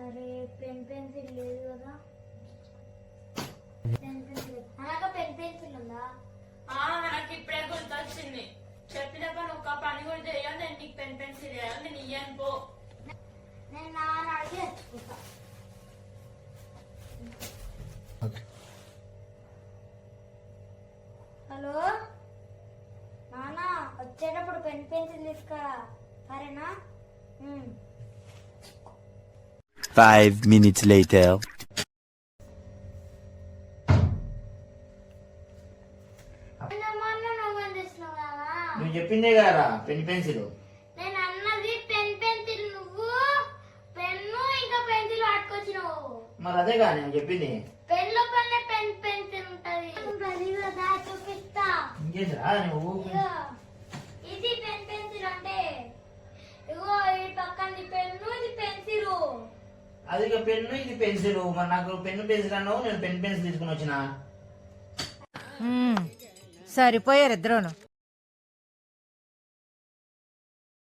అరే pen pencil లేదు కదా. పెన్ పెన్సిల్ అనగా పెన్ పెన్సిల్ ఉందా? నాకు ఇప్పుడే గుర్తొచ్చింది. చెప్పిన పని ఒక్క పని కూడా చేయాలి. నేను నీకు పెన్ పెన్సిల్ చేయాలి. నేను ఇయ్యాను పో. నేను నాన్న అడిగి తెచ్చుకుంటా. హలో నాన్న, వచ్చేటప్పుడు పెన్ పెన్సిల్ తీసుకురా సరేనా? 5 minutes later. నువ్వు చెప్పిందే కదా పెన్ పెన్సిల్. నేను అన్నది పెన్ పెన్సిల్, నువ్వు పెన్ను ఇంకా పెన్సిల్ పట్టుకొచ్చినావు. మరి అదే కదా నేను చెప్పింది. పెన్ లోపలనే పెన్ పెన్సిల్ ఉంటది. చూపిస్తా. ఇంకేంటిరా నువ్వు? ఇది పెన్ పెన్సిల్ అంటే ఇగో ఈ పక్కన పెన్ను, ఇది పెన్సిల్. అది ఇక పెన్ను, ఇది పెన్సిల్. మరి నాకు పెన్ను పెన్సిల్ అన్నావు, నేను పెన్ పెన్సిల్ తీసుకుని వచ్చిన. సరిపోయారు ఇద్దరును.